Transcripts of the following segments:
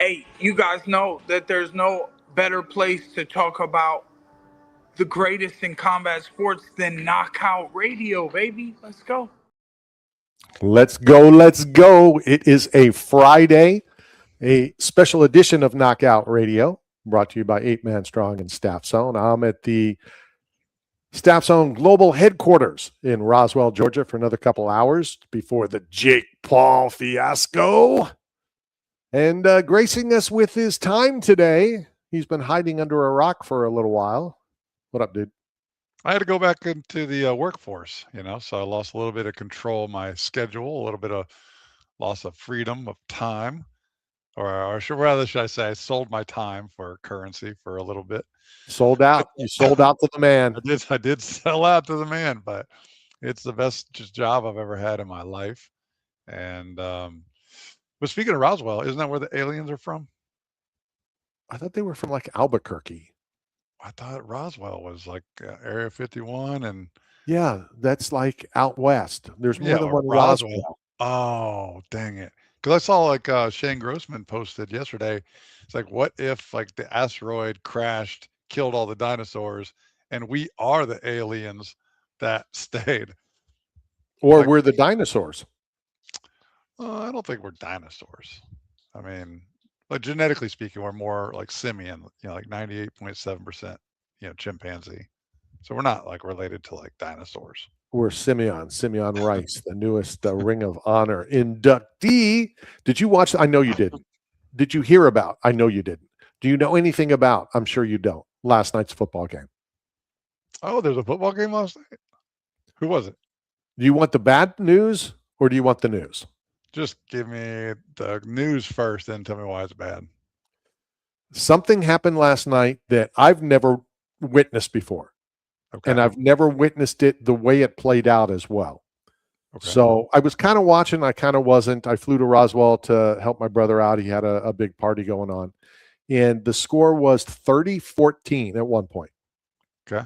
Hey, you guys know that there's no better place to talk about the greatest in combat sports than Knockout Radio, baby. Let's go. Let's go. Let's go. It is a Friday, a special edition of Knockout Radio, brought to you by 8 Man Strong and Staff Zone. I'm at the Staff Zone Global Headquarters in Roswell, Georgia, for another couple hours before the Jake Paul fiasco. And gracing us with his time today, he's been hiding under a rock for a little while. What up, dude? I had to go back into the workforce, so I lost a little bit of control of my schedule, a little bit of loss of freedom of time, or should I say I sold my time for currency for a little bit. Sold out. You sold out to the man. I did sell out to the man, but it's the best job I've ever had in my life. And but speaking of Roswell, isn't that where the aliens are from? I thought they were from like Albuquerque. I thought Roswell was like Area 51 and yeah, that's like out west. There's more than one Roswell. Oh, dang it. Because I saw like Shane Grossman posted yesterday. It's like, what if like the asteroid crashed, killed all the dinosaurs, and we are the aliens that stayed? Or we're the dinosaurs? I don't think we're dinosaurs. I mean, like genetically speaking, we're more like simian, like 98.7%, chimpanzee. So we're not like related to like dinosaurs. We're Simeon Rice, the newest Ring of Honor inductee. Did you watch? I know you didn't. Did you hear about? I know you didn't. Do you know anything about? I'm sure you don't. Last night's football game. Oh, there's a football game last night? Who was it? Do you want the bad news or do you want the news? Just give me the news first, then tell me why it's bad. Something happened last night that I've never witnessed before. Okay. And I've never witnessed it the way it played out as well. Okay. So I was kind of watching. I kind of wasn't. I flew to Roswell to help my brother out. He had a big party going on. And the score was 30-14 at one point. Okay.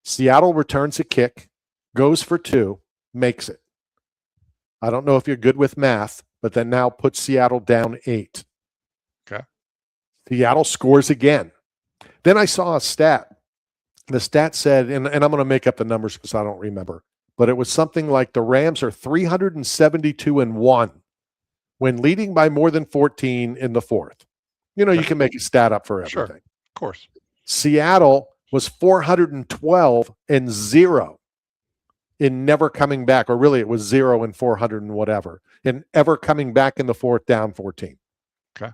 Seattle returns a kick, goes for 2, makes it. I don't know if you're good with math, but then now puts Seattle down 8. Okay. Seattle scores again. Then I saw a stat. The stat said, and I'm going to make up the numbers because I don't remember, but it was something like the Rams are 372-1 when leading by more than 14 in the fourth. You can make a stat up for everything. Sure, of course. Seattle was 412-0 in never coming back, or really it was 0 and 400 and whatever, in ever coming back in the fourth down 14. Okay.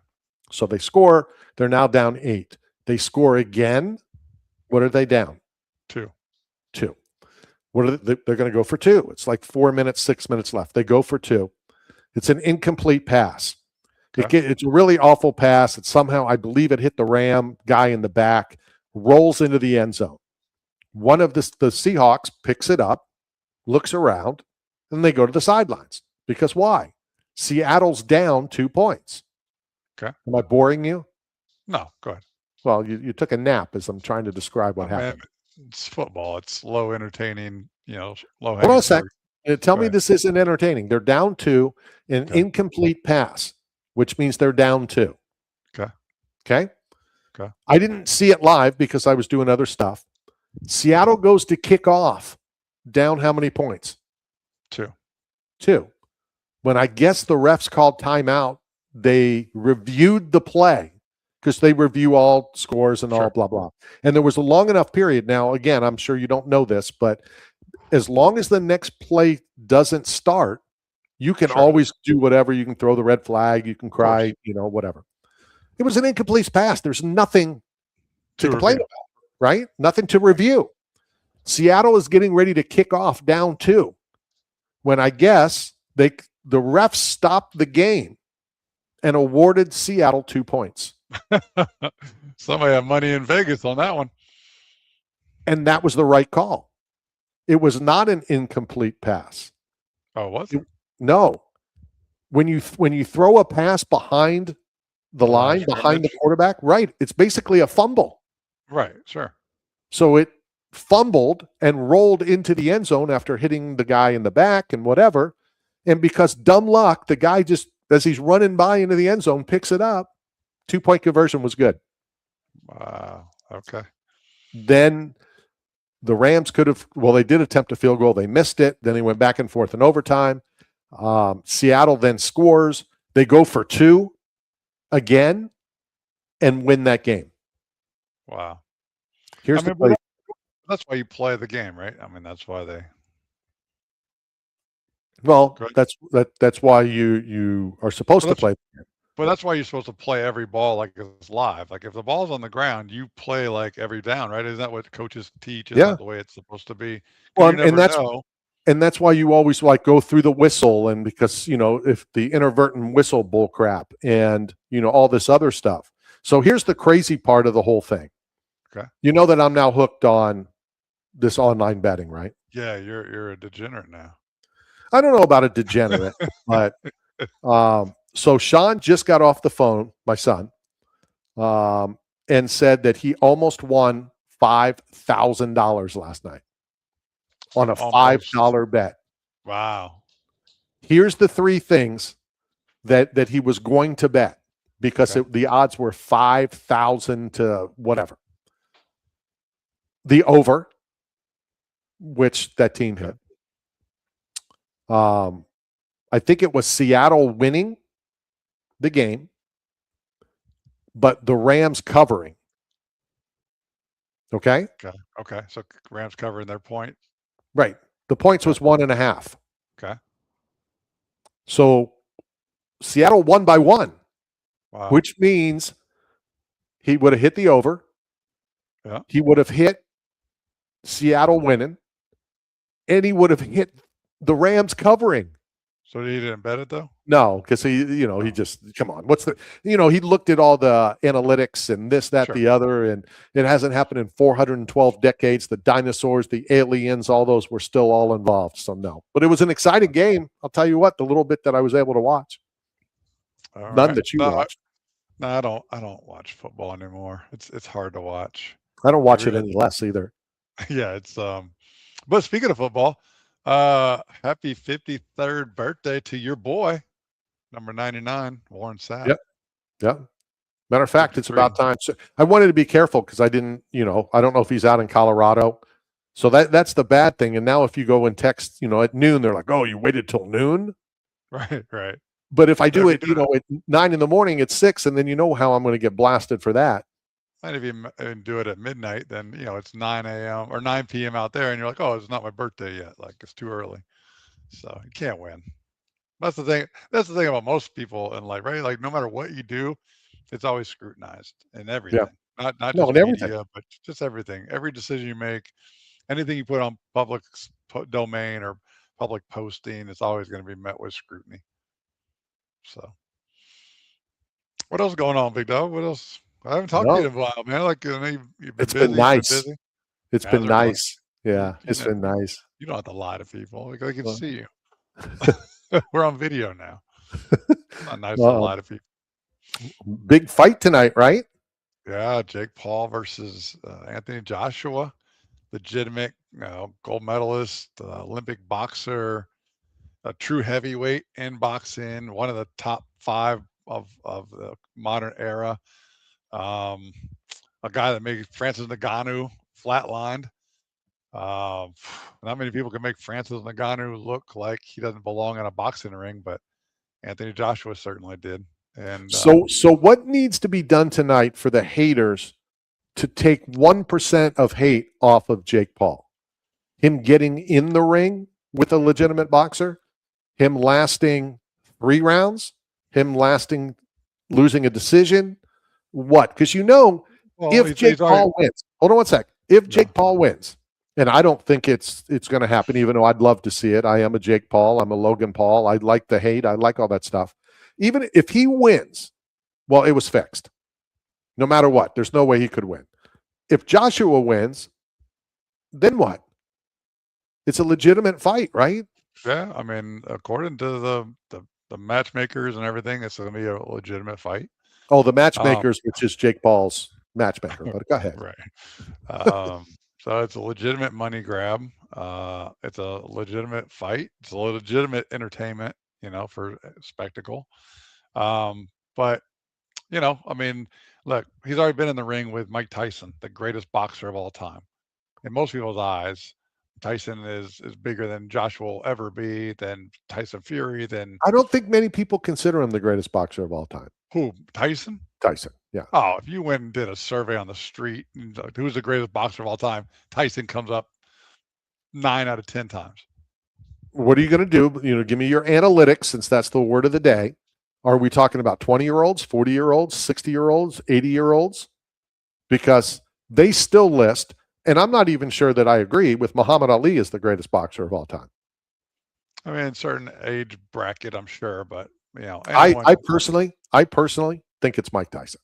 So they score. They're now down 8. They score again. What are they down? 2. What are they? They're going to go for 2. It's like 6 minutes left. They go for 2. It's an incomplete pass. Okay. It's a really awful pass. It somehow, I believe it hit the Ram guy in the back, rolls into the end zone. One of the Seahawks picks it up, looks around, and they go to the sidelines. Because why? Seattle's down 2 points. Okay. Am I boring you? No, go ahead. Well, you took a nap as I'm trying to describe what happened. It's football. It's low entertaining, low. Hold on a sec. Tell me this isn't entertaining. They're down 2, an incomplete pass, which means they're down 2. Okay. I didn't see it live because I was doing other stuff. Seattle goes to kick off. Down how many points? 2. When I guess the refs called timeout, they reviewed the play because they review all scores and all blah, blah. And there was a long enough period. Now, again, I'm sure you don't know this, but as long as the next play doesn't start, you can always do whatever. You can throw the red flag. You can cry, whatever. It was an incomplete pass. There's nothing to complain about, right? Nothing to review. Seattle is getting ready to kick off down 2 when I guess the refs stopped the game and awarded Seattle 2 points. Somebody had money in Vegas on that one. And that was the right call. It was not an incomplete pass. Oh, was it? No. When you throw a pass behind the line, behind the quarterback, right, it's basically a fumble. Right, sure. So it fumbled and rolled into the end zone after hitting the guy in the back and whatever. And because dumb luck, the guy just, as he's running by into the end zone, picks it up 2-point conversion was good. Wow. Okay. Then the Rams could have, well, they did attempt a field goal. They missed it. Then they went back and forth in overtime. Seattle then scores. They go for 2 again and win that game. Wow. Here's I the mean, play. that's why you play the game, right? I mean, that's why they. Well, Go ahead. that's why you are supposed Well, to play. But that's why you're supposed to play every ball like it's live. Like if the ball's on the ground, you play like every down, right? Isn't that what coaches teach? Isn't Yeah. that the way it's supposed to be? 'Cause Well, you never know. and that's why you always like go through the whistle, and because if the inadvertent whistle bull crap and all this other stuff. So here's the crazy part of the whole thing. Okay. You know that I'm now hooked on this online betting, right? Yeah, you're a degenerate now. I don't know about a degenerate, but so Sean just got off the phone, my son, and said that he almost won $5,000 last night on a $5 bet. Wow. Here's the 3 things that he was going to bet because the odds were 5,000 to whatever. The over, which that team hit. I think it was Seattle winning the game, but the Rams covering. Okay. So Rams covering their point. Right. The points was 1.5. Okay. So Seattle won by 1, Wow. which means he would have hit the over. Yeah. He would have hit Seattle winning, and he would have hit the Rams covering. So he didn't bet it though? No, because he just, come on. What's the, he looked at all the analytics and this, that, Sure. the other, and it hasn't happened in 412 decades. The dinosaurs, the aliens, all those were still all involved. So no, but it was an exciting game. I'll tell you what, the little bit that I was able to watch, none that you watched. No, I don't watch football anymore. It's hard to watch. I don't watch it any less either. Yeah, it's but speaking of football, happy 53rd birthday to your boy, number 99, Warren Sapp. Yep. Yeah. Matter of fact, 53. it's about time. So I wanted to be careful because I didn't, I don't know if he's out in Colorado. So that's the bad thing. And now if you go and text, at noon, they're like, "Oh, you waited till noon?" Right. But if I do it, at 9 in the morning, it's 6, and then you know how I'm going to get blasted for that. And if you do it at midnight, then it's 9 a.m. or 9 p.m. out there, and you're like, "Oh, it's not my birthday yet. Like it's too early." So you can't win. That's the thing. That's the thing about most people in life, right? Like no matter what you do, it's always scrutinized and everything. Yeah. Not No, just and media, everything. but just everything. Every decision you make, anything you put on public domain or public posting, it's always going to be met with scrutiny. So, what else is going on, Big Dog? What else? I haven't talked to you in a while, man. Like you've been It's busy. been nice. Busy. It's been nice. Yeah, You it's know, been nice. You don't have to lie to people. Like they can Well. see you. We're on video now. It's not nice to lie to people. Big fight tonight, right? Yeah, Jake Paul versus Anthony Joshua, legitimate gold medalist, Olympic boxer, a true heavyweight in boxing, one of the top 5 of the modern era. A guy that made Francis Ngannou flatlined. Not many people can make Francis Ngannou look like he doesn't belong in a boxing ring, but Anthony Joshua certainly did. And so what needs to be done tonight for the haters to take 1% of hate off of Jake Paul? Him getting in the ring with a legitimate boxer, him lasting 3 rounds, him losing a decision. What? Because if Jake Paul wins, hold on one sec. If Jake Paul wins, and I don't think it's going to happen, even though I'd love to see it. I am a Jake Paul. I'm a Logan Paul. I like the hate. I like all that stuff. Even if he wins, well, it was fixed. No matter what, there's no way he could win. If Joshua wins, then what? It's a legitimate fight, right? Yeah, I mean, according to the matchmakers and everything, it's going to be a legitimate fight. Oh, the matchmakers, which is Jake Paul's matchmaker. But go ahead. Right. So it's a legitimate money grab. It's a legitimate fight. It's a legitimate entertainment, for spectacle. But You know, I mean, look, he's already been in the ring with Mike Tyson, the greatest boxer of all time. In most people's eyes, Tyson is bigger than Joshua will ever be, than Tyson Fury, than I don't think many people consider him the greatest boxer of all time. who? Tyson? Tyson. Yeah. Oh, if you went and did a survey on the street, who's the greatest boxer of all time, Tyson comes up 9 out of 10 times. What are you going to do? Give me your analytics, since that's the word of the day. Are we talking about 20-year-olds, 40-year-olds, 60-year-olds, 80-year-olds? Because they still list, and I'm not even sure that I agree with Muhammad Ali as the greatest boxer of all time. I mean, certain age bracket, I'm sure, but I personally think it's Mike Tyson.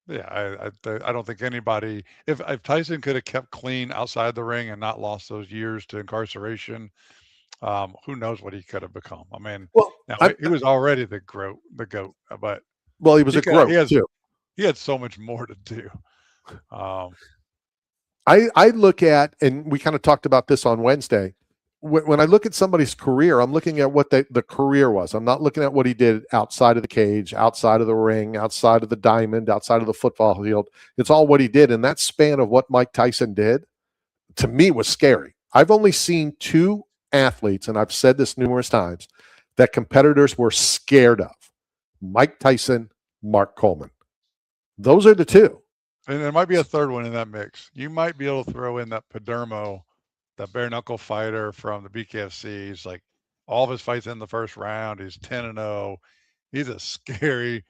Yeah, I don't think anybody. If Tyson could have kept clean outside the ring and not lost those years to incarceration, who knows what he could have become? I mean, he was already the goat, but he was a goat too. He had so much more to do. I look at, and we kind of talked about this on Wednesday. When I look at somebody's career, I'm looking at what the career was. I'm not looking at what he did outside of the cage, outside of the ring, outside of the diamond, outside of the football field. It's all what he did. And that span of what Mike Tyson did, to me, was scary. I've only seen 2 athletes, and I've said this numerous times, that competitors were scared of: Mike Tyson, Mark Coleman. Those are the 2. And there might be a third one in that mix. You might be able to throw in that Padermo, that bare knuckle fighter from the BKFC. He's like, all of his fights in the first round. He's 10-0. He's a scary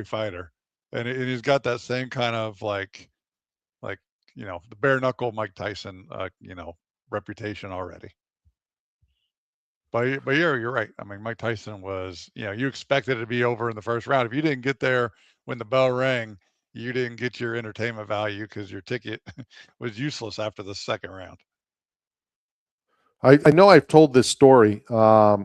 fighter, and he's got that same kind of like the bare knuckle Mike Tyson reputation already. But you're right. I mean, Mike Tyson was, you expected it to be over in the first round. If you didn't get there when the bell rang, you didn't get your entertainment value because your ticket was useless after the second round. I know I've told this story. I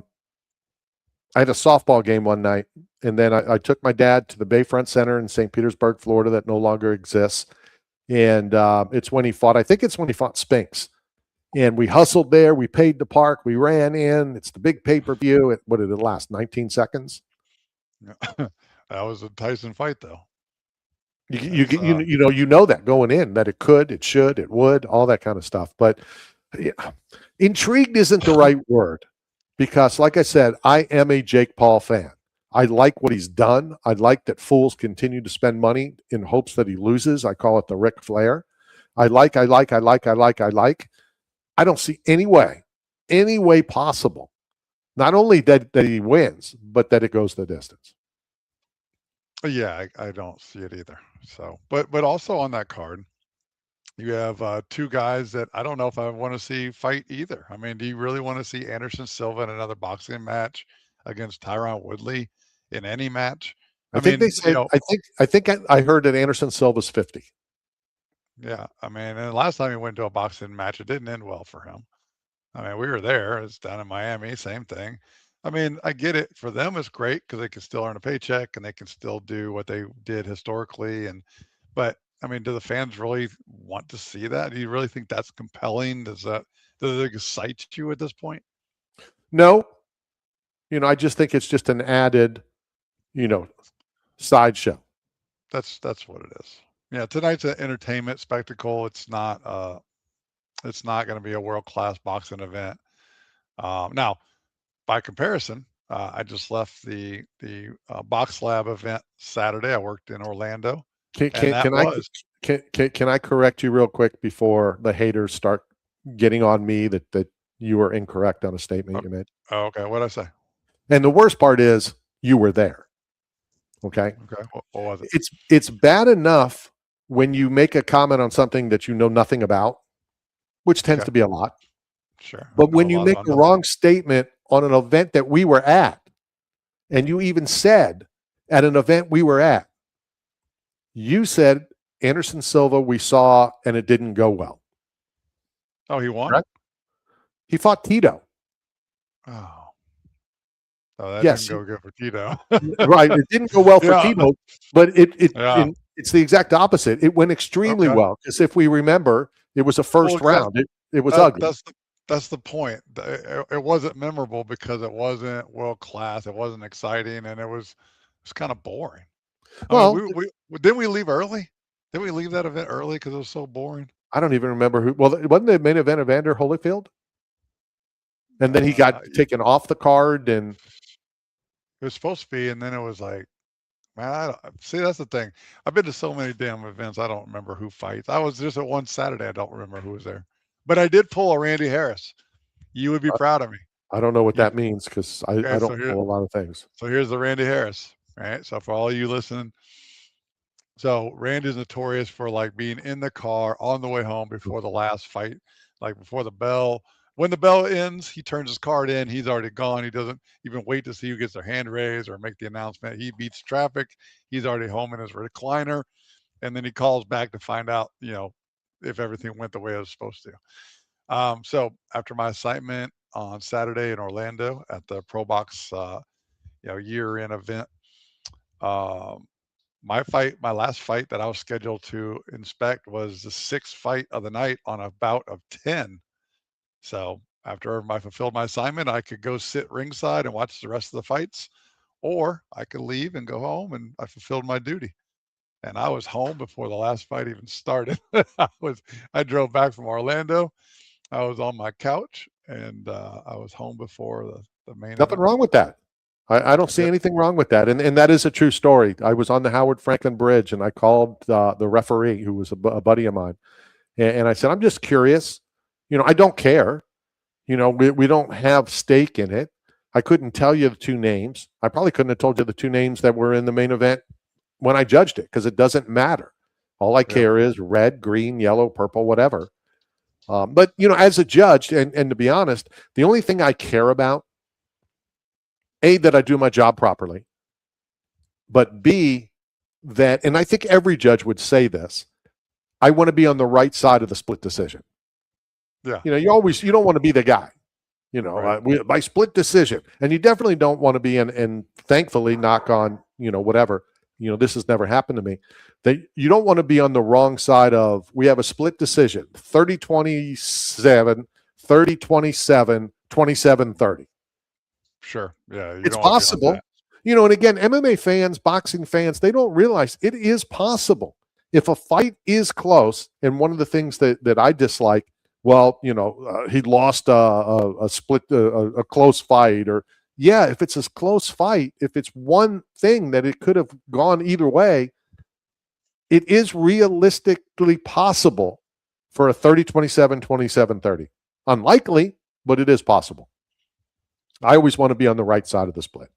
had a softball game one night, and then I took my dad to the Bayfront Center in St. Petersburg, Florida, that no longer exists. And it's when he fought Spinks. And we hustled there. We paid to park. We ran in. It's the big pay-per-view. What did it last? 19 seconds? That was a Tyson fight, though. You know that going in, that it could, it should, it would, all that kind of stuff. But intrigued isn't the right word, because, like I said, I am a Jake Paul fan. I like what he's done. I like that fools continue to spend money in hopes that he loses. I call it the Ric Flair. I like. I don't see any way possible, not only that he wins, but that it goes the distance. Yeah, I don't see it either. So, but also on that card, you have 2 guys that I don't know if I want to see fight either. I mean, do you really want to see Anderson Silva in another boxing match against Tyron Woodley in any match? I think they said. I think I heard that Anderson Silva's 50. Yeah, I mean, and the last time he went to a boxing match, it didn't end well for him. I mean, we were there. It's down in Miami, same thing. I mean, I get it. For them, it's great because they can still earn a paycheck and they can still do what they did historically. But I mean, do the fans really want to see that? Do you really think that's compelling? Does it excite you at this point? No. I just think it's just an added, sideshow. That's what it is. Yeah, tonight's an entertainment spectacle. It's not going to be a world-class boxing event. Now, by comparison, I just left the Box Lab event Saturday. I worked in Orlando. Can I correct you real quick before the haters start getting on me that you were incorrect on a statement you made? Oh, okay. What'd I say? And the worst part is you were there. Okay. Okay. What was it? It's bad enough when you make a comment on something that you know nothing about, which tends to be a lot. Sure. But when you make a wrong statement on an event that we were at, and you even said at an event we were at, you said Anderson Silva we saw and it didn't go well. Oh, he won? Correct? He fought Tito. Oh, that didn't go good for Tito. Right. It didn't go well for Tito, but it's the exact opposite. It went extremely well, because if we remember, it was a first round. It was ugly. That's the point. It wasn't memorable because it wasn't world class. It wasn't exciting, and it was kind of boring. Well, didn't we leave early? Didn't we leave that event early because it was so boring? I don't even remember who. Well, wasn't the main event Evander Holyfield? And then he got taken off the card, and it was supposed to be, and then it was like, man, see, that's the thing. I've been to so many damn events, I don't remember who fights. I was just at one Saturday, I don't remember who was there. But I did pull a Randy Harris. You would be proud of me. I don't know what that means because I don't know a lot of things. So here's the Randy Harris, right? So for all you listening, so Randy's notorious for like being in the car on the way home before the last fight, like before the bell. When the bell ends, he turns his card in. He's already gone. He doesn't even wait to see who gets their hand raised or make the announcement. He beats traffic. He's already home in his recliner. And then he calls back to find out, if everything went the way it was supposed to. So after my assignment on Saturday in Orlando at the Pro Box, year-end event, my last fight that I was scheduled to inspect was the 6th fight of the night on a bout of 10. So after I fulfilled my assignment, I could go sit ringside and watch the rest of the fights, or I could leave and go home, and I fulfilled my duty. And I was home before the last fight even started. I drove back from Orlando. I was on my couch, and I was home before the main Nothing event. wrong with that. I don't see anything wrong with that. And that is a true story. I was on the Howard Franklin Bridge, and I called the referee, who was a buddy of mine. And I said, I'm just curious. I don't care. We don't have stake in it. I couldn't tell you the two names. I probably couldn't have told you the two names that were in the main event when I judged it, because it doesn't matter. All I care is red, green, yellow, purple, whatever. But, as a judge, and to be honest, the only thing I care about, A, that I do my job properly, but B, that, and I think every judge would say this, I want to be on the right side of the split decision. Yeah. You don't want to be the guy, Right. by split decision. And you definitely don't want to be and thankfully, knock on, whatever, this has never happened to me, that you don't want to be on the wrong side of, we have a split decision, 30-27, 30-27, 27-30. Sure. Yeah. It's possible. And again, MMA fans, boxing fans, they don't realize it is possible. If a fight is close, and one of the things that I dislike, he lost a split, a close fight, or if it's a close fight, if it's one thing that it could have gone either way, it is realistically possible for a 30-27, 27-30. Unlikely, but it is possible. I always want to be on the right side of the split.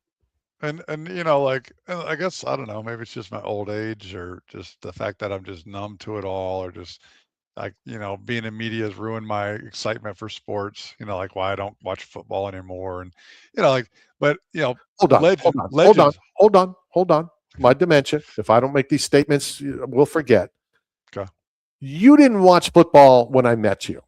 And I guess, I don't know, maybe it's just my old age, or just the fact that I'm just numb to it all, or just like, being in media has ruined my excitement for sports, like why I don't watch football anymore. And, but, hold on. My dementia, if I don't make these statements, we'll forget. Okay. You didn't watch football when I met you.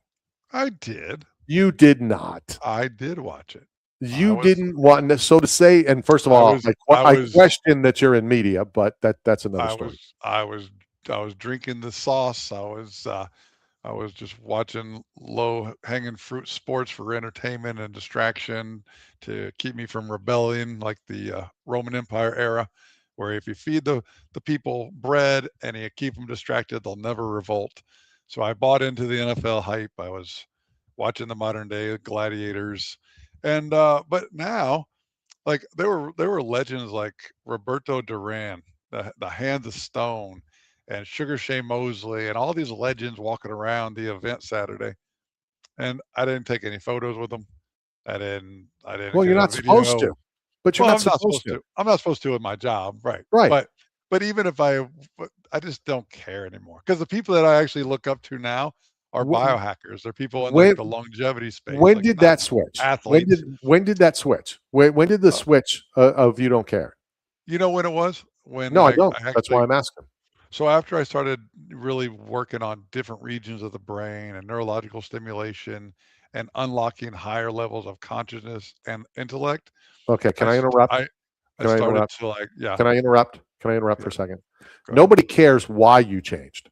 I did. You did not. I did watch it. You didn't want, so to say, and first of all, I question that you're in media, but that's another story. I was drinking the sauce. I was just watching low-hanging fruit sports for entertainment and distraction to keep me from rebelling, like the Roman Empire era, where if you feed the people bread and you keep them distracted, they'll never revolt. So I bought into the NFL hype. I was watching the modern day gladiators. And but now, like there were legends like Roberto Duran, the Hands of Stone, and Sugar Shane Mosley, and all these legends walking around the event Saturday. And I didn't take any photos with them. I didn't. Well, you're not supposed to. But you're not supposed to. I'm not supposed to with my job, right? Right. But even if I just don't care anymore, because the people that I actually look up to now are biohackers. They're people in the longevity space. When did that switch? Athletes. When did that switch? When did the switch of you don't care? You know when it was? No, I don't. That's why I'm asking. So after I started really working on different regions of the brain and neurological stimulation and unlocking higher levels of consciousness and intellect. Okay, can I interrupt? Can I interrupt for a second? Nobody cares why you changed.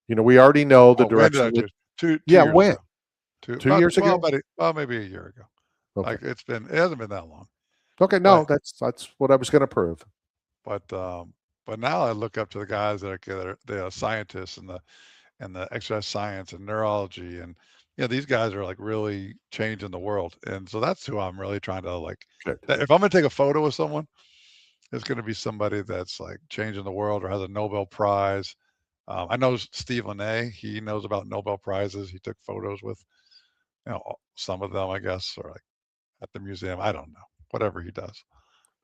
We already know the direction. Two years when? Ago. Two years ago? Well, maybe a year ago. Okay. Like it hasn't been that long. Okay, no, that's what I was going to prove. But But now I look up to the guys that are the scientists and the exercise science and neurology, and these guys are like really changing the world. And so that's who I'm really trying to like. Good. If I'm gonna take a photo with someone, it's gonna be somebody that's like changing the world or has a Nobel Prize. I know Steve Launay. He knows about Nobel Prizes. He took photos with some of them, I guess, or like at the museum. I don't know. Whatever he does.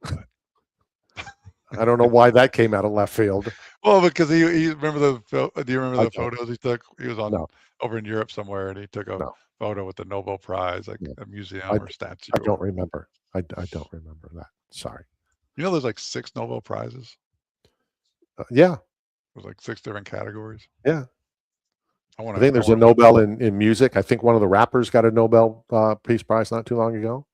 But I don't know why that came out of left field. well, because he remember do you remember I the don't. photos he took? He was on No, over in Europe somewhere, and he took a no, photo with the Nobel Prize, like no. a museum I, or statue. I don't remember. I don't remember that. Sorry. You know, there's like 6 Nobel Prizes. Yeah, There's like 6 different categories. yeah. I I think there's a Nobel in music. I think one of the rappers got a Nobel Peace Prize not too long ago.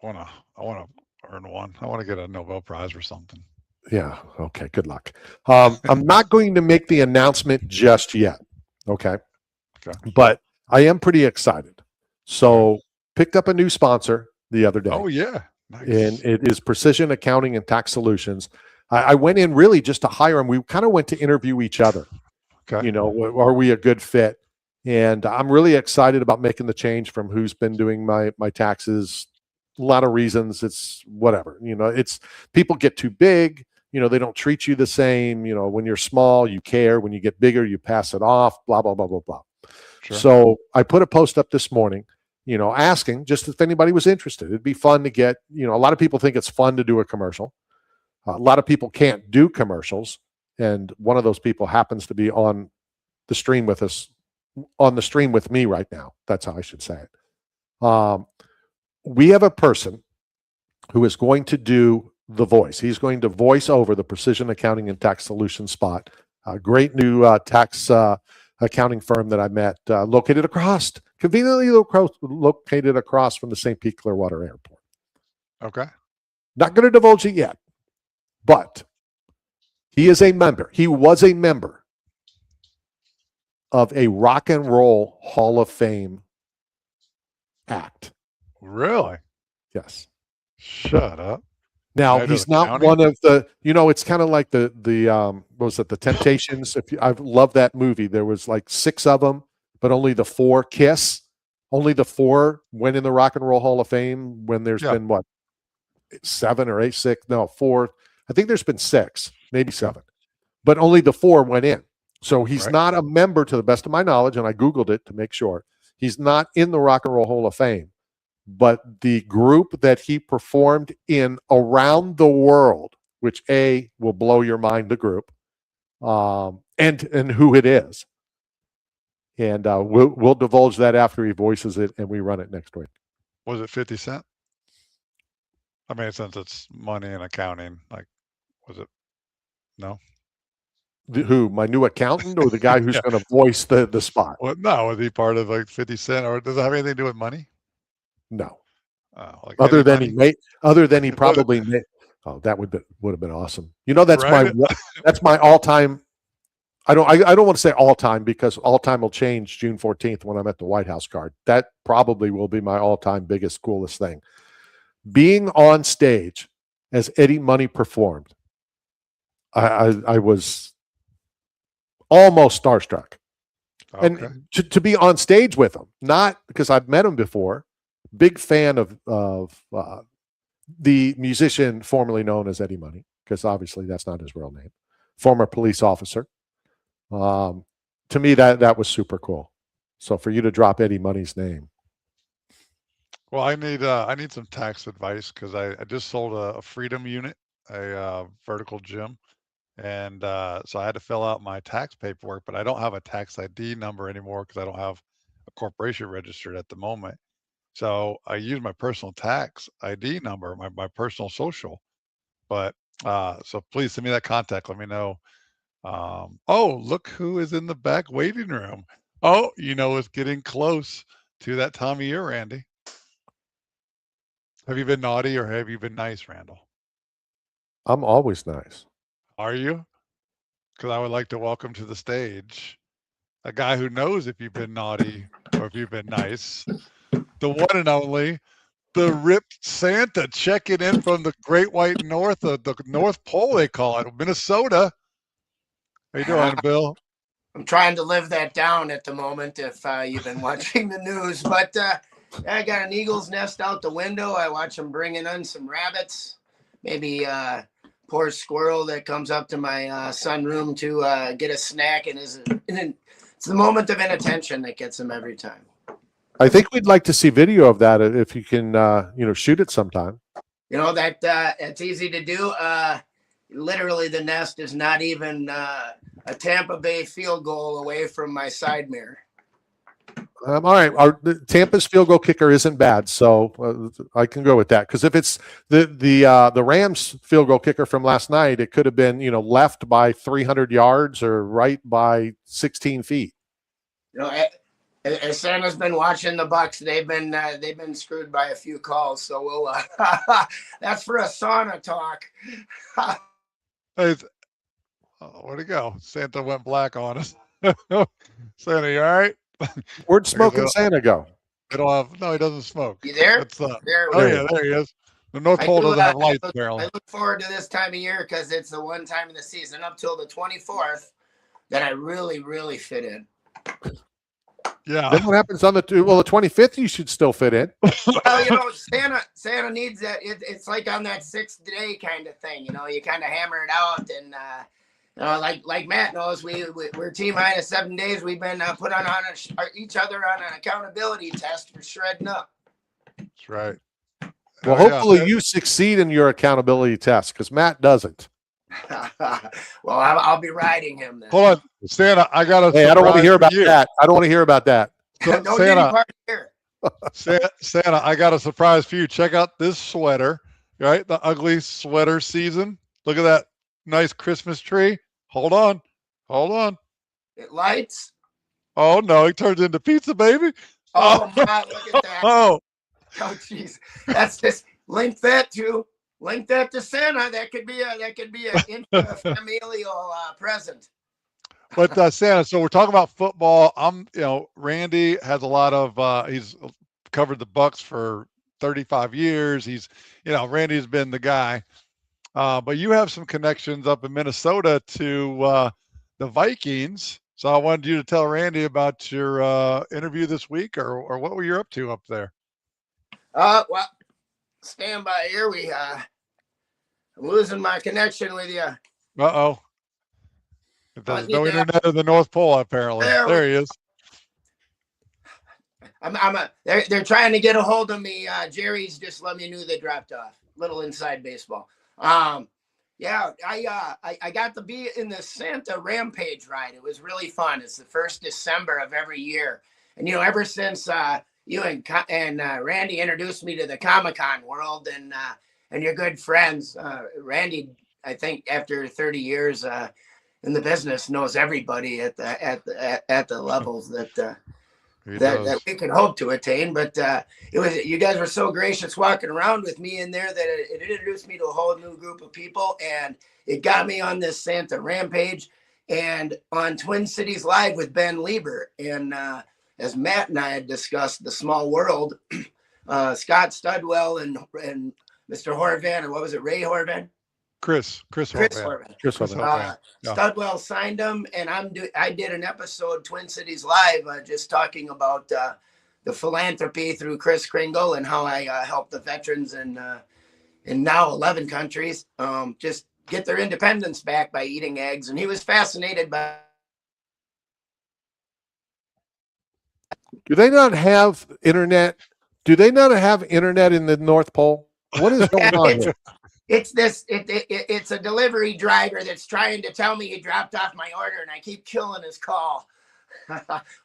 I want to earn one. I want to get a Nobel Prize for something. Yeah. Okay. Good luck. I'm not going to make the announcement just yet. Okay. But I am pretty excited. So picked up a new sponsor the other day. Oh yeah. Nice. And it is Precision Accounting and Tax Solutions. I went in really just to hire them. We kind of went to interview each other. Okay. Are we a good fit? And I'm really excited about making the change from who's been doing my taxes. A lot of reasons. It's whatever. It's people get too big. They don't treat you the same. When you're small, you care. When you get bigger, you pass it off. Blah blah blah blah blah. Sure. So I put a post up this morning, asking just if anybody was interested. It'd be fun to get. A lot of people think it's fun to do a commercial. A lot of people can't do commercials, and one of those people happens to be on the stream with us, on the stream with me right now. That's how I should say it. We have a person who is going to do the voice. He's going to voice over the Precision Accounting and Tax Solutions spot. A great new tax accounting firm that I met, conveniently located across from the St. Pete Clearwater Airport. Okay. Not going to divulge it yet, but he is a member. He was a member of a Rock and Roll Hall of Fame act. Really? Yes. Shut up. Now he's not County? one of the. It's kind of like the what was it? The Temptations. I love that movie. There was like 6 of them, but only the 4 Kiss. Only the 4 went in the Rock and Roll Hall of Fame. When there's been what, 7 or 8, 6? No, 4. I think there's been 6, maybe 7, but only the 4 went in. So he's not a member, to the best of my knowledge, and I Googled it to make sure. He's not in the Rock and Roll Hall of Fame, but the group that he performed in around the world, which will blow your mind, the group, and who it is. And we'll divulge that after he voices it and we run it next week. Was it 50 Cent? I mean, since it's money and accounting, like, was it? No. Who, my new accountant, or the guy who's going to voice the spot? Well, no, was he part of like 50 Cent, or does it have anything to do with money? No. Like other than he probably made. Oh, that would have been awesome. That's that's my all time. I don't want to say all time, because all time will change June 14th when I'm at the White House card. That probably will be my all time biggest, coolest thing. Being on stage as Eddie Money performed, I was almost starstruck. Okay. And to be on stage with him, not because I've met him before. Big fan of the musician formerly known as Eddie Money, because obviously that's not his real name. Former police officer. To me, that was super cool. So for you to drop Eddie Money's name. Well, I need some tax advice, because I just sold a Freedom unit, a vertical gym, and so I had to fill out my tax paperwork, but I don't have a tax ID number anymore because I don't have a corporation registered at the moment. So I use my personal tax ID number, my personal social. But so please send me that contact. Let me know. Oh, look who is in the back waiting room. Oh, it's getting close to that time of year, Randy. Have you been naughty or have you been nice, Randall? I'm always nice. Are you? Because I would like to welcome to the stage a guy who knows if you've been naughty or if you've been nice. The one and only the ripped Santa checking in from the Great White North, the North Pole, they call it, Minnesota. How you doing, Bill? I'm trying to live that down at the moment if you've been watching the news. But I got an eagle's nest out the window. I watch them bringing in some rabbits, maybe poor squirrel that comes up to my sunroom to get a snack. And it's the moment of inattention that gets him every time. I think we'd like to see video of that if you can, shoot it sometime. You know, that it's easy to do. Literally, the nest is not even a Tampa Bay field goal away from my side mirror. All right, Tampa's field goal kicker isn't bad, so I can go with that. Because if it's the Rams field goal kicker from last night, it could have been left by 300 yards or right by 16 feet. You know, as Santa's been watching the Bucks, they've been screwed by a few calls. So we'll that's for a sauna talk. Hey, where'd he go? Santa went black on us. Santa, you all right? Where'd smoking Santa go? He doesn't smoke. You there? There he is. The North Pole doesn't have lights, apparently. I look forward to this time of year because it's the one time in the season up till the 24th that I really, really fit in. Yeah. Then what happens on the 25th? You should still fit in. Well, Santa needs that. It's like on that 6th day kind of thing. You kind of hammer it out, and like Matt knows, we're team minus 7 days. We've been put on each other on an accountability test for shredding up. That's right. Well, hopefully you succeed in your accountability test because Matt doesn't. Well, I'll be riding him then. Hold on, Santa. I got a. Hey, I don't want to hear about that. I don't want to hear about that. Don't get any part here. Santa, I got a surprise for you. Check out this sweater. Right, the ugly sweater season. Look at that nice Christmas tree. Hold on. It lights. Oh no, he turns into pizza, baby. Oh my! Look at that. Oh jeez, that's just link that to Santa. That could be an familial present. But Santa, so we're talking about football. Randy has a lot of. He's covered the Bucks for 35 years. Randy's been the guy. But you have some connections up in Minnesota to the Vikings. So I wanted you to tell Randy about your interview this week, or what were you up to up there? Well, stand by here. I'm losing my connection with you. Uh-oh. There's no internet in the North Pole, apparently. There he is. They're trying to get a hold of me. Jerry's just let me know they dropped off. Little inside baseball. Yeah, I got to be in the Santa Rampage ride. It was really fun. It's the first December of every year. And, ever since you and Randy introduced me to the Comic-Con world and your good friends, Randy, I think after 30 years in the business, knows everybody at the levels that we could hope to attain. But you guys were so gracious walking around with me in there that it introduced me to a whole new group of people, and it got me on this Santa Rampage and on Twin Cities Live with Ben Lieber. And as Matt and I had discussed, the small world, Scott Studwell and Mr. Horvan, or what was it, Ray Horvan? Chris Horvan. Yeah. Studwell signed him, and I did an episode, Twin Cities Live, just talking about the philanthropy through Chris Kringle and how I helped the veterans in now 11 countries just get their independence back by eating eggs. And he was fascinated by. Do they not have internet? Do they not have internet in the North Pole? What is going on here? It's a delivery driver that's trying to tell me he dropped off my order, and I keep killing his call.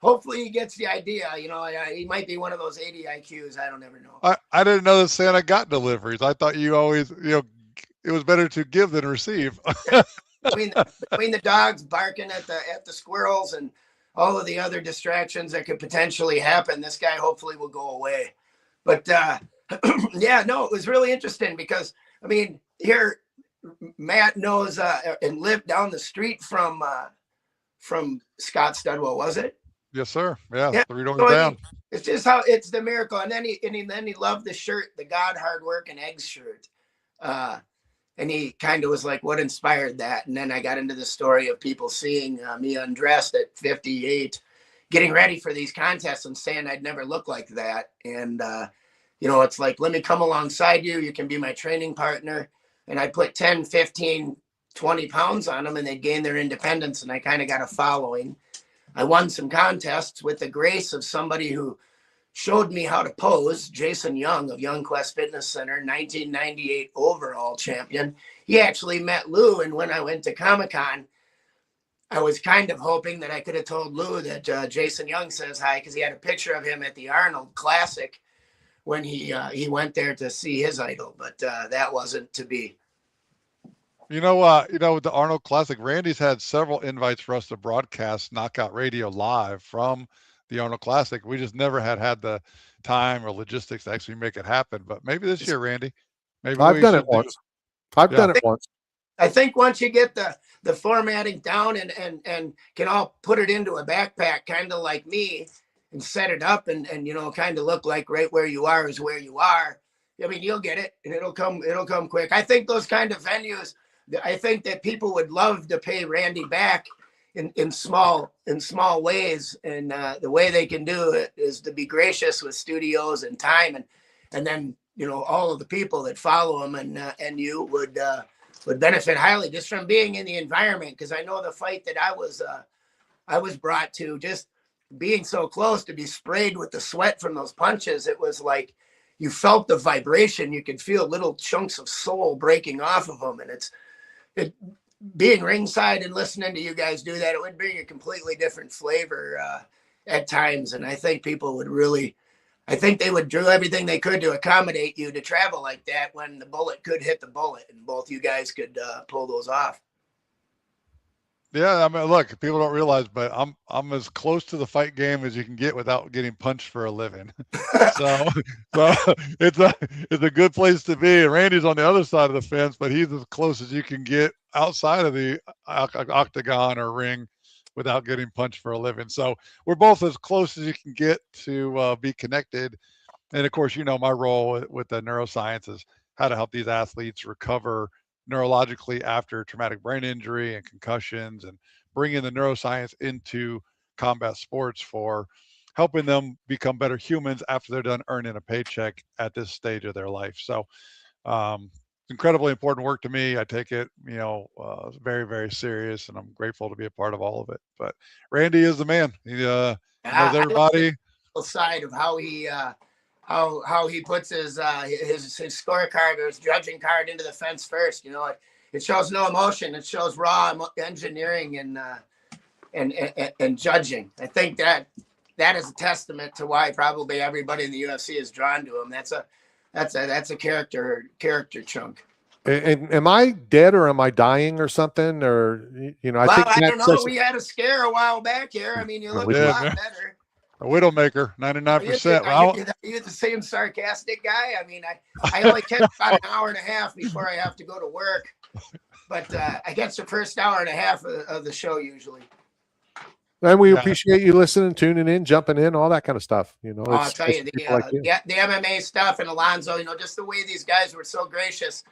Hopefully he gets the idea. He might be one of those 80 IQs. I don't ever know. I didn't know that Santa got deliveries. I thought you always, it was better to give than receive. between the dogs barking at the squirrels and all of the other distractions that could potentially happen, this guy hopefully will go away. But yeah, no, it was really interesting because here Matt knows and lived down the street from Scott Studwell, was it? Yes, sir. Yeah. 3 doors down. It's just how it's the miracle. And then he loved the shirt, the God hard work and eggs shirt. And he kind of was like, what inspired that? And then I got into the story of people seeing me undressed at 58, getting ready for these contests and saying I'd never look like that. And, it's like, let me come alongside you. You can be my training partner. And I put 10, 15, 20 pounds on them and they gained their independence. And I kind of got a following. I won some contests with the grace of somebody who showed me how to pose. Jason Young of Young Quest Fitness Center, 1998 overall champion. He actually met Lou. And when I went to Comic-Con, I was kind of hoping that I could have told Lou that Jason Young says hi, because he had a picture of him at the Arnold Classic when he went there to see his idol. But that wasn't to be. With the Arnold Classic, Randy's had several invites for us to broadcast Knockout Radio live from the Arnold Classic. We just never had the time or logistics to actually make it happen. But maybe this year, Randy, maybe I've done it once. I've done it once. I think once you get the formatting down and can all put it into a backpack, kind of like me, and set it up and kind of look like right where you are is where you are. I mean, you'll get it and it'll come quick. I think those kind of venues, I think that people would love to pay Randy back in small ways. And the way they can do it is to be gracious with studios and time. And then, all of the people that follow him and you would benefit highly just from being in the environment. Cause I know the fight that I was brought to, just being so close, to be sprayed with the sweat from those punches. It was like, you felt the vibration. You could feel little chunks of soul breaking off of them. And being ringside and listening to you guys do that, it would bring a completely different flavor at times. And I think people would they would do everything they could to accommodate you to travel like that when the bullet could hit the bullet, and both you guys could pull those off. Yeah, I mean, look, people don't realize, but I'm as close to the fight game as you can get without getting punched for a living. so it's a good place to be. And Randy's on the other side of the fence, but he's as close as you can get outside of the octagon or ring without getting punched for a living. So we're both as close as you can get to be connected. And of course, my role with the neuroscience is how to help these athletes recover neurologically after traumatic brain injury and concussions, and bringing the neuroscience into combat sports for helping them become better humans after they're done earning a paycheck at this stage of their life. So incredibly important work to me. I take it, very, very serious, and I'm grateful to be a part of all of it. But Randy is the man. He knows everybody. Side of how he puts his scorecard or his judging card into the fence first. It shows no emotion. It shows raw engineering and judging. I think that is a testament to why probably everybody in the UFC is drawn to him. That's a character chunk. And am I dead or am I dying or something? Or I don't know. We had a scare a while back here. I mean, you look a lot better. A Widowmaker, 99%. Are you the same sarcastic guy? I mean, I only catch about an hour and a half before I have to go to work, but I get the first hour and a half of the show usually. And we appreciate you listening, tuning in, jumping in, all that kind of stuff. I'll tell you, the MMA stuff and Alonzo, just the way these guys were so gracious,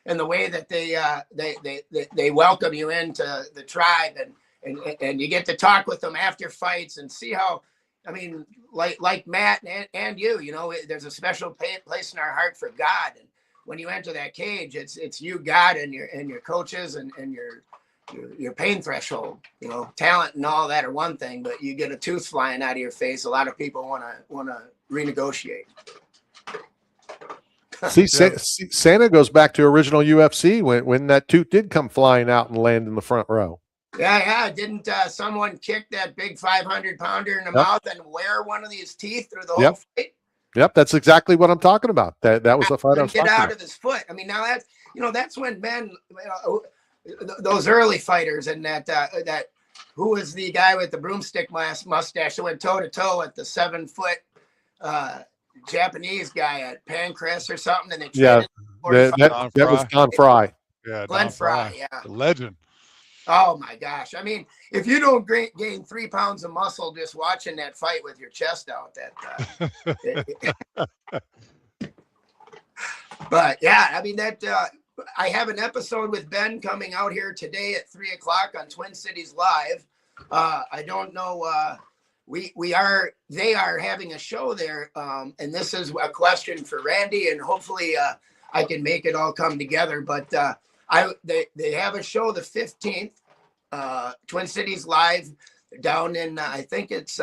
and the way that they welcome you into the tribe, and you get to talk with them after fights and see how. I mean, like Matt and you, there's a special place in our heart for God. And when you enter that cage, it's you, God, and your coaches and your pain threshold. Talent and all that are one thing, but you get a tooth flying out of your face, a lot of people want to renegotiate. See, Santa goes back to original UFC when that tooth did come flying out and land in the front row. Yeah. Didn't someone kick that big 500-pounder in the mouth and wear one of these teeth through the whole fight? Yep, that's exactly what I'm talking about. That was the fight I was talking about. Get out of his foot. I mean, now that's when men, those early fighters, and that who was the guy with the broomstick mustache who went toe to toe at the 7-foot Japanese guy at Pancras or something, and they that was Don Fry. Yeah, Glenn Fry. Yeah, the legend. Oh my gosh. I mean, if you don't gain 3 pounds of muscle just watching that fight with your chest out, but yeah, I mean, I have an episode with Ben coming out here today at 3:00 on Twin Cities Live. I don't know. They are having a show there. And this is a question for Randy, and hopefully I can make it all come together. But they have a show the 15th, Twin Cities Live down in, I think it's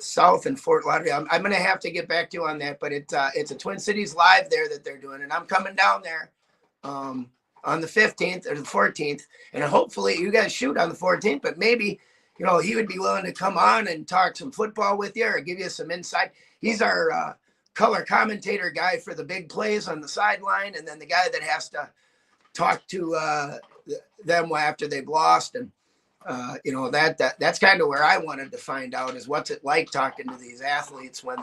south in Fort Lauderdale. I'm going to have to get back to you on that, but it's a Twin Cities Live there that they're doing. And I'm coming down there on the 15th or the 14th, and hopefully you guys shoot on the 14th, but maybe, he would be willing to come on and talk some football with you or give you some insight. He's our color commentator guy for the big plays on the sideline, and then the guy that has to talk to them after they've lost. And that's kind of where I wanted to find out is what's it like talking to these athletes when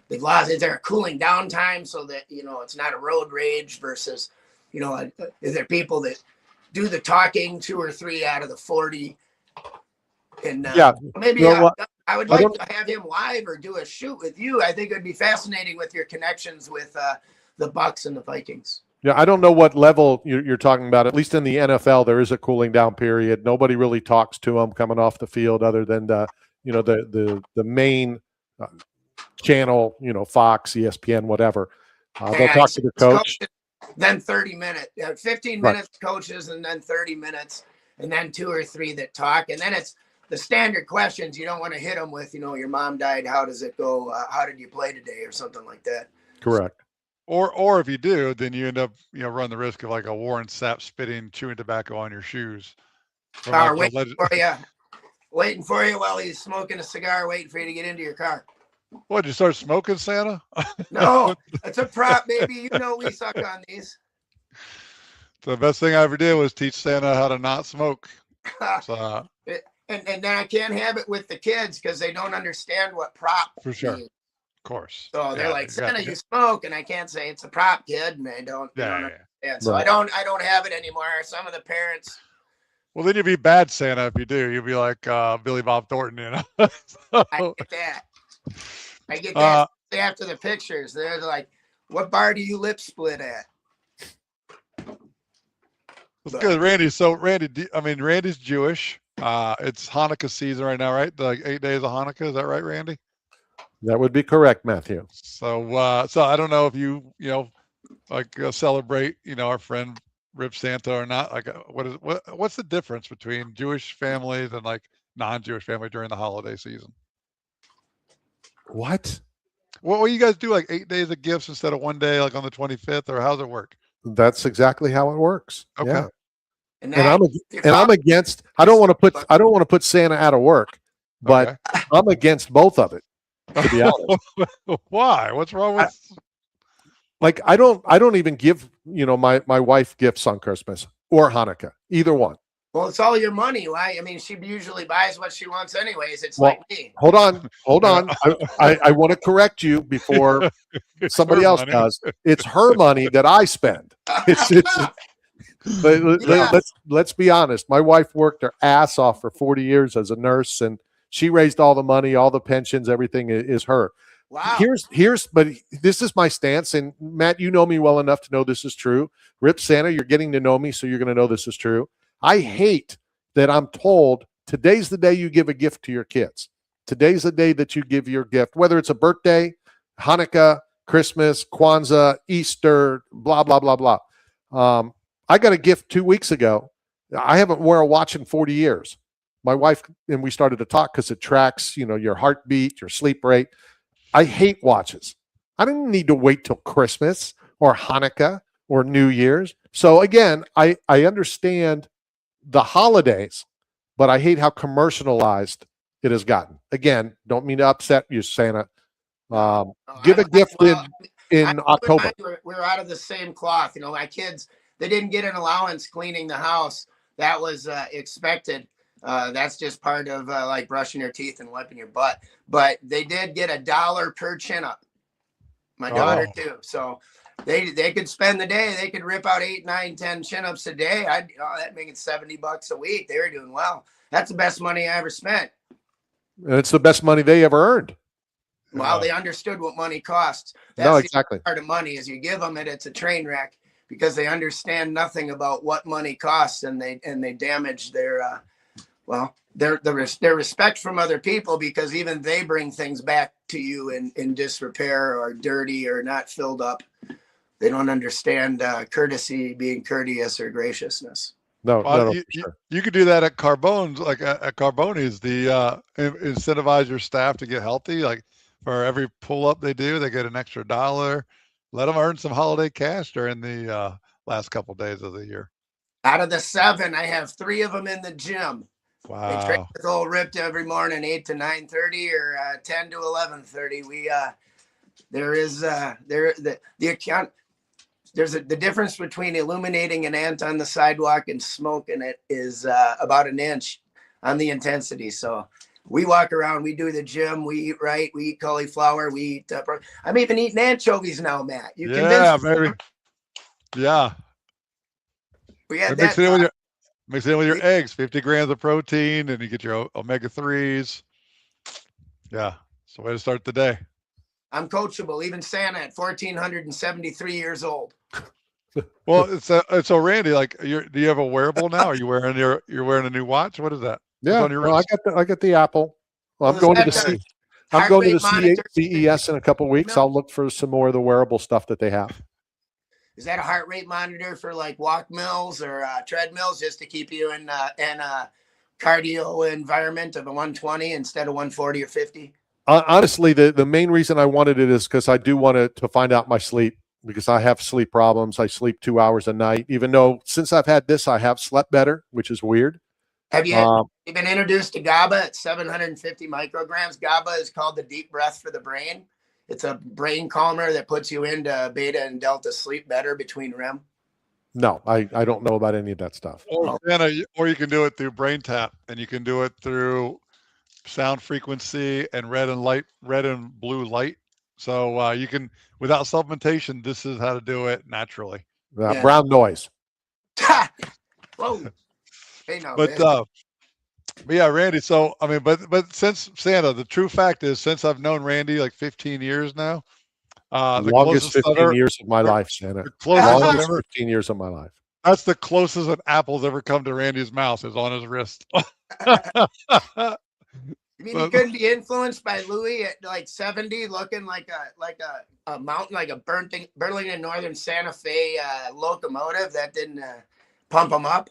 they've lost. Is there a cooling down time so that it's not a road rage versus is there people that do the talking 2 or 3 out of the 40? And maybe I would like to have him live or do a shoot with you. I think it would be fascinating with your connections with the Bucks and the Vikings. Yeah, I don't know what level you're talking about. At least in the NFL, there is a cooling down period. Nobody really talks to them coming off the field, other than the main channel, Fox, ESPN, whatever. They'll talk to the coach. Then 30 minutes, 15 minutes coaches, and then 30 minutes, and then 2 or 3 that talk, and then it's the standard questions. You don't want to hit them with, your mom died. How does it go? How did you play today, or something like that. Correct. Or if you do, then you end up, run the risk of like a Warren Sapp spitting, chewing tobacco on your shoes. Waiting for you while he's smoking a cigar, waiting for you to get into your car. What, did you start smoking, Santa? No, it's a prop, baby. We suck on these. The best thing I ever did was teach Santa how to not smoke. So, and then I can't have it with the kids because they don't understand what prop for sure. means. Of course. So they're like, Santa, you smoke, and I can't say it's a prop, kid, and they don't. Yeah. So right. I don't have it anymore. Some of the parents. Well, then you'd be bad Santa if you do. You'd be like Billy Bob Thornton, So, I get that. After the pictures, they're like, "What bar do you lip split at?" That's good, Randy. So, Randy's Jewish. It's Hanukkah season right now, right? Like 8 days of Hanukkah. Is that right, Randy? That would be correct, Matthew. So I don't know if you celebrate, our friend Rip Santa or not. Like, what's the difference between Jewish families and like non-Jewish family during the holiday season? What? Well, you guys do like 8 days of gifts instead of 1 day, like on the 25th, or how's it work? That's exactly how it works. Okay. Yeah. And I'm against. I don't want to put Santa out of work, but I'm against both of it. To be honest. Why? What's wrong with? I don't even give my wife gifts on Christmas or Hanukkah, either one. Well, it's all your money. Why? I mean, she usually buys what she wants anyways. It's like me. Hold on. I want to correct you before somebody else does. It's her money that I spend. Let's be honest. My wife worked her ass off for 40 years as a nurse, and she raised all the money, all the pensions, everything is her. Wow. But this is my stance, and Matt, you know me well enough to know this is true. Rip Santa, you're getting to know me, so you're going to know this is true. I hate that I'm told today's the day you give a gift to your kids. Today's the day that you give your gift, whether it's a birthday, Hanukkah, Christmas, Kwanzaa, Easter, blah, blah, blah, blah. I got a gift 2 weeks ago. I haven't worn a watch in 40 years. My wife and we started to talk because it tracks, your heartbeat, your sleep rate. I hate watches. I don't need to wait till Christmas or Hanukkah or New Year's. So again, I understand the holidays, but I hate how commercialized it has gotten. Again, don't mean to upset you, Santa. Give a gift in October. We're out of the same cloth. My kids, they didn't get an allowance cleaning the house. That was expected. That's just part of like brushing your teeth and wiping your butt. But they did get $1 per chin up. My daughter too. So they could spend the day. They could rip out 8, 9, 10 chin-ups a day. That making $70 a week. They were doing well. That's the best money I ever spent. And it's the best money they ever earned. Well, they understood what money costs. No, That's exactly. the part of money is you give them it, it's a train wreck because they understand nothing about what money costs, and they damage their their respect from other people, because even they bring things back to you in disrepair or dirty or not filled up. They don't understand courtesy, being courteous, or graciousness. No, Well, for sure. you could do that at Carbone's, like at Carbone's, incentivize your staff to get healthy. Like for every pull up they do, they get an extra $1. Let them earn some holiday cash during the last couple of days of the year. Out of the 7, I have 3 of them in the gym. They train Wow. with old Ripped every morning, 8 to 9:30 or 10 to 11:30. We there is the account. There's the difference between illuminating an ant on the sidewalk and smoking it is about an inch on the intensity. So we walk around, we do the gym, we eat right, we eat cauliflower, we eat. I'm even eating anchovies now, Matt. You Yeah, convinced me. baby. Yeah. We had Mix that. it in with your eggs, 50 grams of protein, and you get your omega-3s. Yeah. It's the way to start the day. I'm coachable, even Santa at 1,473 years old. Well, so Randy, like, do you have a wearable now? Are you wearing you're wearing a new watch? What is that? What's Yeah, on your no, wrist? I got the Apple. Well, I'm Well, going to is the that I'm heart going to rate the monitor? CES in a couple weeks. No. I'll look for some more of the wearable stuff that they have. Is that a heart rate monitor for like walk mills or treadmills, just to keep you in a cardio environment of a 120 instead of 140 or 50? Honestly, the main reason I wanted it is because I do want to find out my sleep, because I have sleep problems. I sleep 2 hours a night, even though since I've had this, I have slept better, which is weird. Have you been introduced to GABA at 750 micrograms? GABA is called the deep breath for the brain. It's a brain calmer that puts you into beta and delta sleep better between REM. No, I don't know about any of that stuff. Or you can do it through Brain Tap, and you can do it through sound frequency and red and blue light. So you can, without supplementation, this is how to do it naturally. Yeah. Brown noise. Whoa. Hey, no, But yeah, Randy. So I mean, but since Santa, the true fact is, since I've known Randy like 15 years now, the Longest closest 15 years of my life, Santa. the closest Longest ever, 15 years of my life. that's the closest an apple's ever come to Randy's mouth is on his wrist. you mean you couldn't be influenced by Louis at like 70, looking like a mountain, like a Burlington Northern Santa Fe locomotive that didn't pump him up?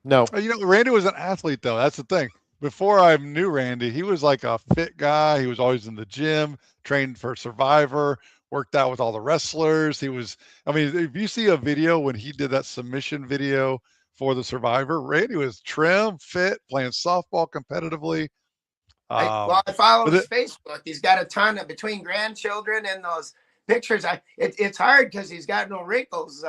No, Randy was an athlete, though. That's the thing. Before I knew Randy, he was like a fit guy. He was always in the gym, trained for Survivor, worked out with all the wrestlers. If you see a video when he did that submission video for the Survivor, Randy was trim, fit, playing softball competitively. I follow his Facebook. He's got a ton of, between grandchildren and those pictures. It's hard because he's got no wrinkles,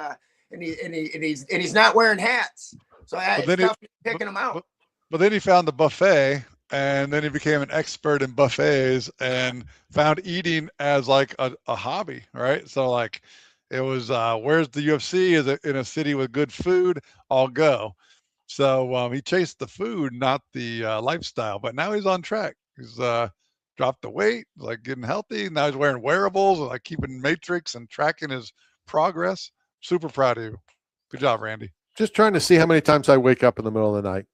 and he's not wearing hats. So it's tough picking them out. But then he found the buffet, and then he became an expert in buffets and found eating as like a hobby, right? So like it was, where's the UFC? Is it in a city with good food? I'll go. So he chased the food, not the lifestyle, but now he's on track. He's dropped the weight, like getting healthy. Now he's wearing wearables, like keeping matrix and tracking his progress. Super proud of you. Good job, Randy. just trying to see how many times I wake up in the middle of the night.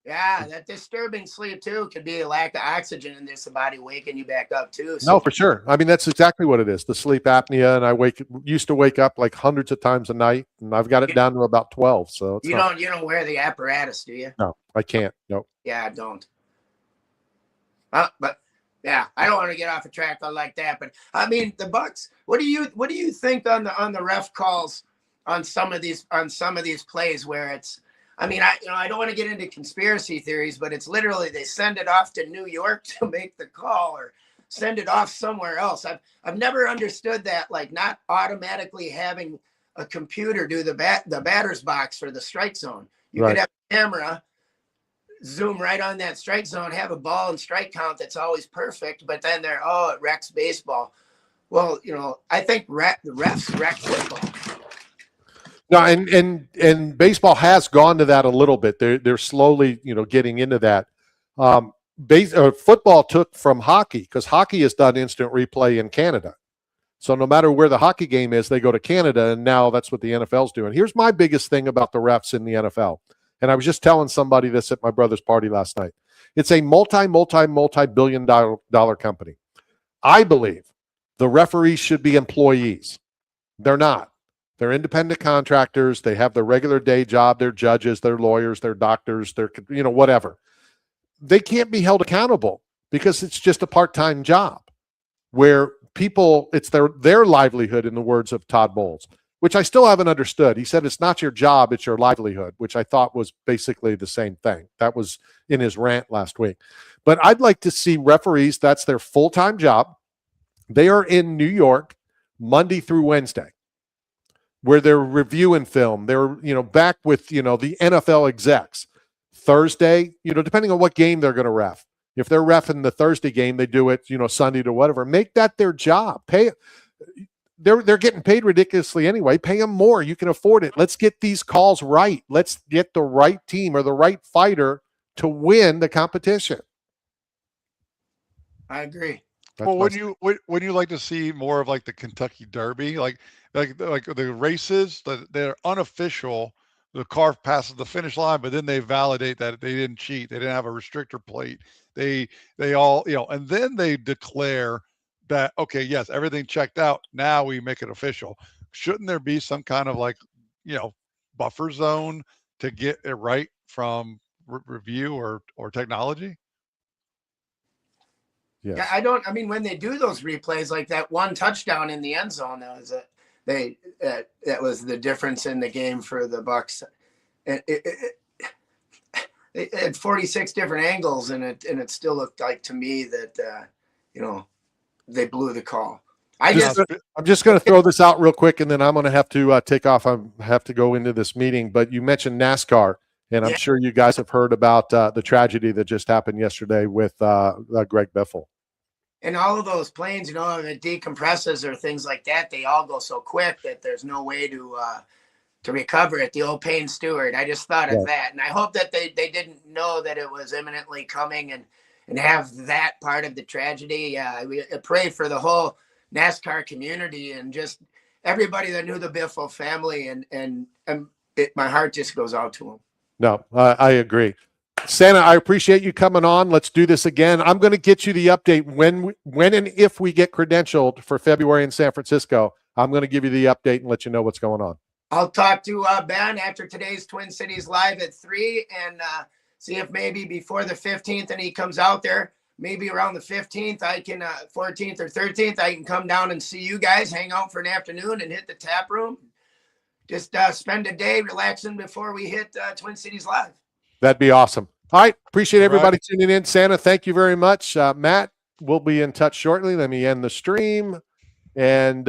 Yeah, that disturbing sleep too could be a lack of oxygen in this body waking you back up too. No, for sure. I mean, that's exactly what it is. The sleep apnea, and I used to wake up like hundreds of times a night, and I've got it down to about 12. So you don't wear the apparatus, do you? No, I can't. No. Yeah, I don't. But yeah, I don't want to get off a track like that. But I mean, the Bucks. What do you think on the ref calls on some of these plays where it's? I mean, I don't want to get into conspiracy theories, but it's literally they send it off to New York to make the call or send it off somewhere else. I've never understood that, like not automatically having a computer do the batter's box for the strike zone. You could have a camera zoom right on that strike zone, have a ball and strike count that's always perfect, but then it wrecks baseball. Well, I think the refs wreck football. No, and baseball has gone to that a little bit. They're slowly, getting into that. Football took from hockey because hockey has done instant replay in Canada. So no matter where the hockey game is, they go to Canada, and now that's what the NFL's doing. Here's my biggest thing about the refs in the NFL, and I was just telling somebody this at my brother's party last night. It's a multi-billion dollar company. I believe the referees should be employees. They're not. They're independent contractors. They have their regular day job. They're judges, they're lawyers, they're doctors, they're, whatever. They can't be held accountable because it's just a part-time job where people, it's their livelihood, in the words of Todd Bowles, which I still haven't understood. He said it's not your job, it's your livelihood, which I thought was basically the same thing. That was in his rant last week. But I'd like to see referees, that's their full-time job. They are in New York Monday through Wednesday, where they're reviewing film. They're, back with, the NFL execs. Thursday, depending on what game they're going to ref. If they're reffing the Thursday game, they do it, Sunday to whatever. Make that their job. They're getting paid ridiculously anyway. Pay them more. You can afford it. Let's get these calls right. Let's get the right team or the right fighter to win the competition. I agree. Well, would you like to see more of like the Kentucky Derby, like the races that they're unofficial? The car passes the finish line, but then they validate that they didn't cheat. They didn't have a restrictor plate. They all, and then they declare that, okay, yes, everything checked out. Now we make it official. Shouldn't there be some kind of like, buffer zone to get it right from review or technology? Yes. Yeah, when they do those replays, like that one touchdown in the end zone, that was the difference in the game for the Bucks. And it had 46 different angles, and it still looked like to me that they blew the call. I'm just going to throw this out real quick, and then I'm going to have to take off. I have to go into this meeting. But you mentioned NASCAR, and I'm sure you guys have heard about the tragedy that just happened yesterday with Greg Biffle. And all of those planes, if it decompresses or things like that, they all go so quick that there's no way to recover it. The old Payne Stewart. I just thought of that. And I hope that they didn't know that it was imminently coming and have that part of the tragedy. We pray for the whole NASCAR community and just everybody that knew the Biffle family. And my heart just goes out to them. No, I agree. Santa, I appreciate you coming on. Let's do this again. I'm going to get you the update when and if we get credentialed for February in San Francisco. I'm going to give you the update and let you know what's going on. I'll talk to Ben after today's Twin Cities Live at 3 and see if maybe before the 15th and he comes out there, maybe around the 15th, I can 14th or 13th, I can come down and see you guys, hang out for an afternoon and hit the tap room. Just spend a day relaxing before we hit Twin Cities Live. That'd be awesome. All right. Appreciate everybody tuning in. Santa, thank you very much. Matt, we'll be in touch shortly. Let me end the stream. And